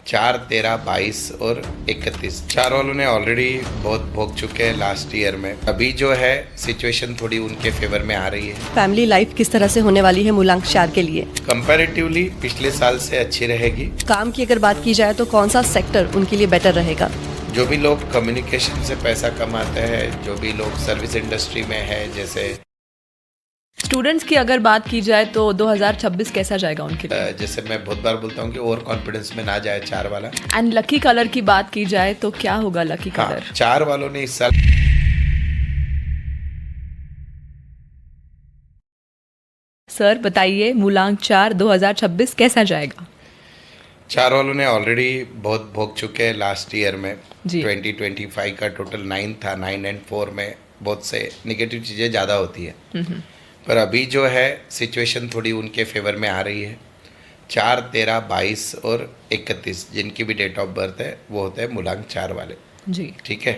4, 13, 22 और 31 चार वालों ने ऑलरेडी बहुत भोग चुके हैं लास्ट ईयर में। अभी जो है सिचुएशन थोड़ी उनके फेवर में आ रही है। फैमिली लाइफ किस तरह से होने वाली है मूलांक 4 के लिए? कंपैरेटिवली पिछले साल से अच्छी रहेगी। काम की अगर बात की जाए तो कौन सा सेक्टर उनके लिए बेटर रहेगा? जो भी लोग कम्युनिकेशन से पैसा कमाते हैं, जो भी लोग सर्विस इंडस्ट्री में है, जैसे स्टूडेंट्स की अगर बात की जाए तो 2026 कैसा जाएगा उनके लिए? जैसे मैं बहुत बार बोलता हूँ कि ओवर कॉन्फिडेंस में ना जाए चार वाला। एंड लकी कलर की बात की जाए तो क्या होगा लकी हाँ, कलर? चार वालों ने इस साल सर बताइए मूलांक 4 2026 कैसा जाएगा? चार वालों ने ऑलरेडी बहुत भोग चुके हैं लास्ट ईयर में। जी। 2025 का टोटल 9 था। 9 एंड 4 में बहुत से नेगेटिव चीज़ें ज़्यादा होती है, पर अभी जो है सिचुएशन थोड़ी उनके फेवर में आ रही है। 4, 13, 22 और 31 जिनकी भी डेट ऑफ बर्थ है वो होते हैं मूलांक चार वाले। जी। ठीक है,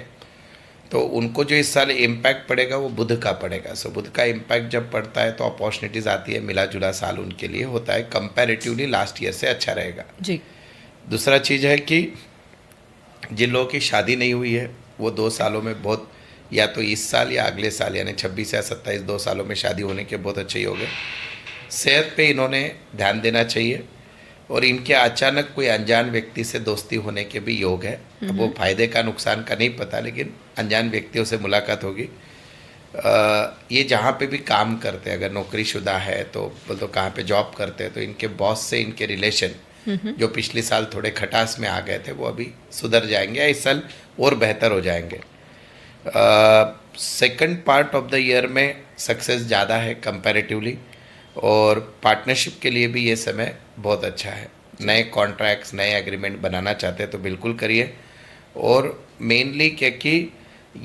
तो उनको जो इस साल इम्पैक्ट पड़ेगा वो बुध का पड़ेगा। सो बुध का इम्पैक्ट जब पड़ता है तो अपॉर्चुनिटीज़ आती है, मिला जुला साल उनके लिए होता है। कंपैरेटिवली लास्ट ईयर से अच्छा रहेगा। जी। दूसरा चीज़ है कि जिन लोगों की शादी नहीं हुई है वो 2 सालों में बहुत, या तो इस साल या अगले साल यानी 26 या 27 2 सालों में शादी होने के बहुत अच्छे योग है। सेहत पे इन्होंने ध्यान देना चाहिए, और इनके अचानक कोई अनजान व्यक्ति से दोस्ती होने के भी योग है। अब वो फायदे का नुकसान का नहीं पता, लेकिन अनजान व्यक्तियों से मुलाकात होगी। ये जहाँ पे भी काम करते हैं, अगर नौकरीशुदा है तो बोल तो कहाँ पे जॉब करते हैं, तो इनके बॉस से इनके रिलेशन जो पिछले साल थोड़े खटास में आ गए थे वो अभी सुधर जाएंगे या इस साल और बेहतर हो जाएंगे। Second part of the year में सक्सेस ज़्यादा है कंपैरेटिवली, और पार्टनरशिप के लिए भी ये समय बहुत अच्छा है। नए कॉन्ट्रैक्ट्स, नए एग्रीमेंट बनाना चाहते हैं तो बिल्कुल करिए। और मेनली क्योंकि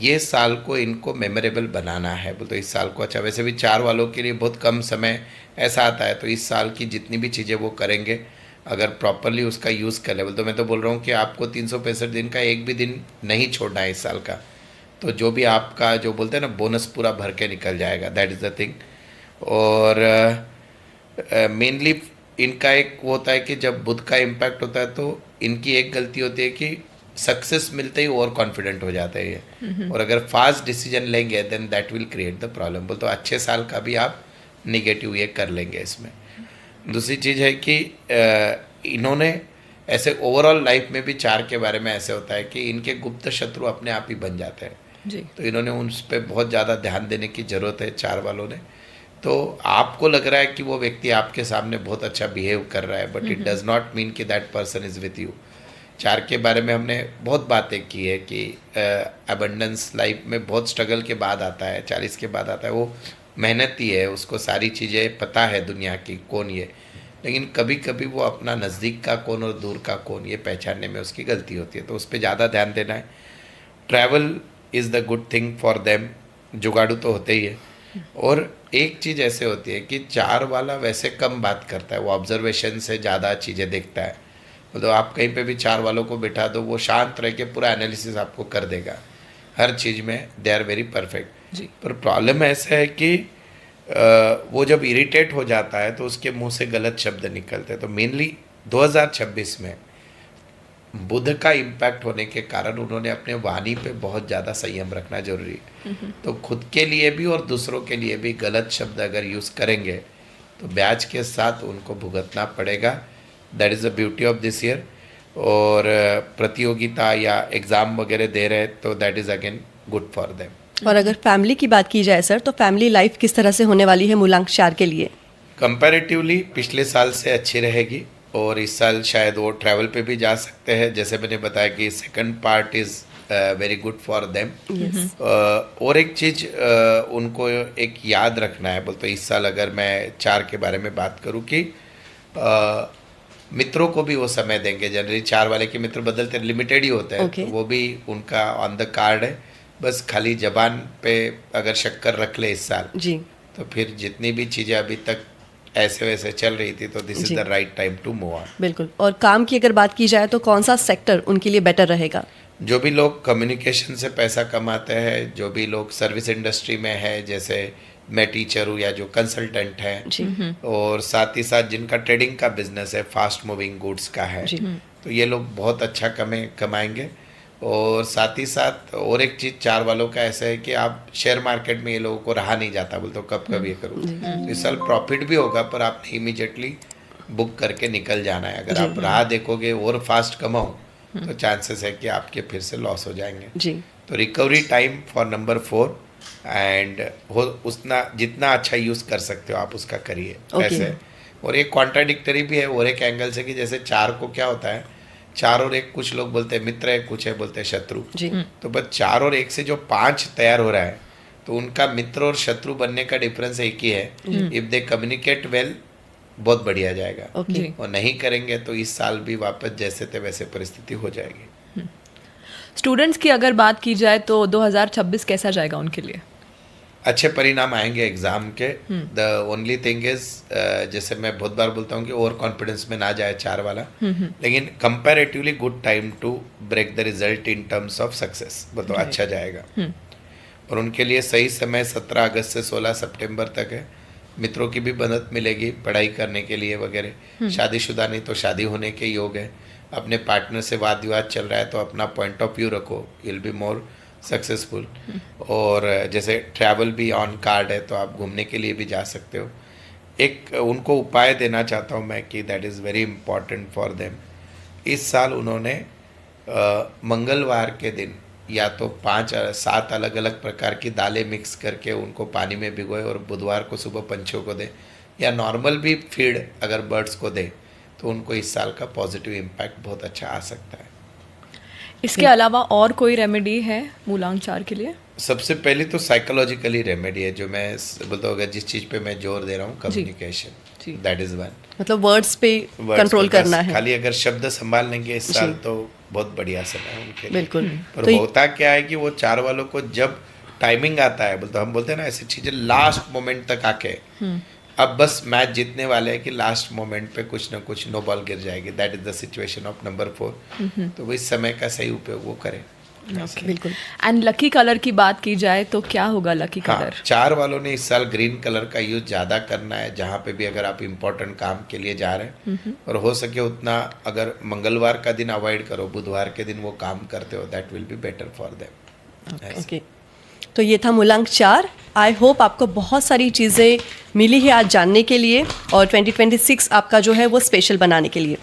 ये साल को इनको मेमोरेबल बनाना है, बोल तो इस साल को अच्छा। वैसे भी चार वालों के लिए बहुत कम समय ऐसा आता है, तो इस साल की जितनी भी चीज़ें वो करेंगे अगर प्रॉपरली उसका यूज़ कर ले, बोल तो मैं तो बोल रहा हूँ कि आपको 365 दिन का एक भी दिन नहीं छोड़ना है इस साल का, तो जो भी आपका जो बोलते हैं ना बोनस पूरा भर के निकल जाएगा। That is the thing. और मेनली इनका एक वो होता है कि जब बुध का इम्पैक्ट होता है तो इनकी एक गलती होती है कि सक्सेस मिलते ही ओवर कॉन्फिडेंट हो जाते हैं ये, और अगर फास्ट डिसीजन लेंगे then that will create the problem. बोल तो अच्छे साल का भी आप निगेटिव ये कर लेंगे इसमें। दूसरी चीज़ है कि इन्होंने ऐसे ओवरऑल लाइफ में भी चार के बारे में ऐसे होता है कि इनके गुप्त शत्रु अपने आप ही बन जाते हैं। जी। तो इन्होंने उन पर बहुत ज़्यादा ध्यान देने की ज़रूरत है चार वालों ने। तो आपको लग रहा है कि वो व्यक्ति आपके सामने बहुत अच्छा बिहेव कर रहा है, but it does not mean कि that person is with you. चार के बारे में हमने बहुत बातें की है कि अबंडेंस लाइफ में बहुत स्ट्रगल के बाद आता है, 40 के बाद आता है। वो मेहनती है, उसको सारी चीज़ें पता है दुनिया की कौन ये, लेकिन कभी कभी वो अपना नज़दीक का कौन और दूर का कौन ये पहचानने में उसकी गलती होती है, तो उस पर ज़्यादा ध्यान देना है। Travel is the good thing for them. जुगाड़ू तो होते ही है। और एक चीज़ ऐसे होती है कि चार वाला वैसे कम बात करता है, वो ऑब्जर्वेशन से ज़्यादा चीज़ें देखता है। मतलब आप कहीं पे भी चार वालों को बिठा दो, वो शांत रह के पूरा एनालिसिस आपको कर देगा हर चीज़ में। They are very perfect. जी। पर प्रॉब्लम ऐसा है कि वो जब इरिटेट हो जाता है तो उसके मुंह से गलत शब्द निकलते हैं। तो मेनली 2026 में बुध का इम्पैक्ट होने के कारण उन्होंने अपने वाणी पे बहुत ज़्यादा संयम रखना जरूरी है। तो खुद के लिए भी और दूसरों के लिए भी गलत शब्द अगर यूज़ करेंगे तो ब्याज के साथ उनको भुगतना पड़ेगा। That is the beauty of this year. और प्रतियोगिता या एग्ज़ाम वगैरह दे रहे हैं तो that is again good for them. और अगर फैमिली की बात की जाए सर, तो फैमिली लाइफ किस तरह से होने वाली है मूलांक 4 के लिए? कंपैरेटिवली पिछले साल से अच्छी रहेगी, और इस साल शायद वो ट्रैवल पे भी जा सकते हैं। जैसे मैंने बताया कि second part is very good for them. और एक चीज़ उनको एक याद रखना है, बोलते इस साल अगर मैं चार के बारे में बात करूँ कि मित्रों को भी वो समय देंगे। जनरली चार वाले के मित्र बदलते लिमिटेड ही होते हैं, Okay. तो वो भी उनका ऑन द कार्ड है। बस खाली जबान पे अगर शक्कर रख ले इस साल, जी। तो फिर जितनी भी चीज़ें अभी तक ऐसे वैसे चल रही थी तो दिस इज जी। The right time to move on. बिल्कुल। और काम की अगर बात की जाए तो कौन सा सेक्टर उनके लिए बेटर रहेगा? जो भी लोग कम्युनिकेशन से पैसा कमाते हैं, जो भी लोग सर्विस इंडस्ट्री में है, जैसे मैं टीचर हूँ या जो कंसल्टेंट हैं, जी। और साथ ही साथ जिनका ट्रेडिंग का बिजनेस है, फास्ट मूविंग गुड्स का है, जी। तो ये लोग बहुत अच्छा कमाएंगे। और साथ ही साथ और एक चीज़ 4 वालों का ऐसा है कि आप शेयर मार्केट में ये लोगों को रहा नहीं जाता, बोलते हो कब ये करूँ, तो इस साल प्रॉफिट भी होगा पर आपने इमीडिएटली बुक करके निकल जाना है। अगर आप राह देखोगे और फास्ट कमाओ तो चांसेस है कि आपके फिर से लॉस हो जाएंगे। जी। तो recovery time for number 4, and हो उतना जितना अच्छा यूज़ कर सकते हो आप उसका करिए ऐसे। और एक कॉन्ट्राडिक्टरी भी है और एक एंगल से कि जैसे 4 को क्या होता है, 4 और 1 कुछ लोग बोलते हैं मित्र है, कुछ है बोलते हैं शत्रु। जी। तो बस 4 और 1 से जो 5 तैयार हो रहा है तो उनका मित्र और शत्रु बनने का डिफरेंस एक ही है, इफ दे कम्युनिकेट वेल बहुत बढ़िया जाएगा। ओके। और नहीं करेंगे तो इस साल भी वापस जैसे थे वैसे परिस्थिति हो जाएगी। स्टूडेंट्स की अगर बात की जाए तो 2026 कैसा जाएगा उनके लिए? अच्छे परिणाम आएंगे एग्जाम के। द ओनली थिंग इज, जैसे मैं बहुत बार बोलता हूँ कि ओवर कॉन्फिडेंस में ना जाए 4 वाला, लेकिन comparatively good time to break the result in terms of success, वो तो अच्छा जाएगा। और उनके लिए सही समय 17 अगस्त से 16 सितंबर तक है। मित्रों की भी मदद मिलेगी पढ़ाई करने के लिए वगैरह। शादीशुदा नहीं तो शादी होने के योग है। अपने पार्टनर से वाद विवाद चल रहा है तो अपना पॉइंट ऑफ व्यू रखो, विल बी मोर सक्सेसफुल। और जैसे ट्रैवल भी ऑन कार्ड है तो आप घूमने के लिए भी जा सकते हो। एक उनको उपाय देना चाहता हूँ मैं कि that is very important for them. इस साल उन्होंने मंगलवार के दिन या तो 5-7 अलग अलग प्रकार की दालें मिक्स करके उनको पानी में भिगोए और बुधवार को सुबह पंछियों को दे, या नॉर्मल भी फीड अगर बर्ड्स को दे तो उनको इस साल का पॉजिटिव इम्पैक्ट बहुत अच्छा आ सकता है। इसके अलावा और कोई रेमेडी है मूलांक 4 के लिए? सबसे पहले तो साइकोलॉजिकली रेमेडी है जो मैं बोलता हूँ, अगर जिस चीज़ पे मैं जोर दे रहा हूँ, कम्युनिकेशन, दैट इज़ वन। मतलब वर्ड्स पे कंट्रोल करना है। खाली अगर शब्द संभाल लेंगे इस साल तो बहुत बढ़िया समय है उनके लिए। बिल्कुल। पर होता क्या है कि वो 4 वालों को जब टाइमिंग आता है, बोलते हम बोलते हैं ना ऐसी चीज़ें लास्ट मोमेंट तक आके, अब बस मैच जीतने वाले हैं कि लास्ट मोमेंट पे कुछ ना कुछ नो बॉल गिर जाएगी। That is the situation of number 4। तो वो इस समय का सही उपयोग वो करें। बिल्कुल। एंड लकी कलर की बात की जाए तो क्या होगा लकी हाँ, कलर? 4 वालों ने इस साल ग्रीन कलर का यूज ज़्यादा करना है जहाँ पे भी अगर आप इम्पोर्टेंट काम के लिए जा रहे हैं। और हो सके उतना अगर मंगलवार का दिन अवॉइड करो, बुधवार के दिन वो काम करते हो, that will be better for them. Okay. तो ये था मूलांक 4। आई होप आपको बहुत सारी चीज़ें मिली है आज जानने के लिए और 2026 आपका जो है वो स्पेशल बनाने के लिए।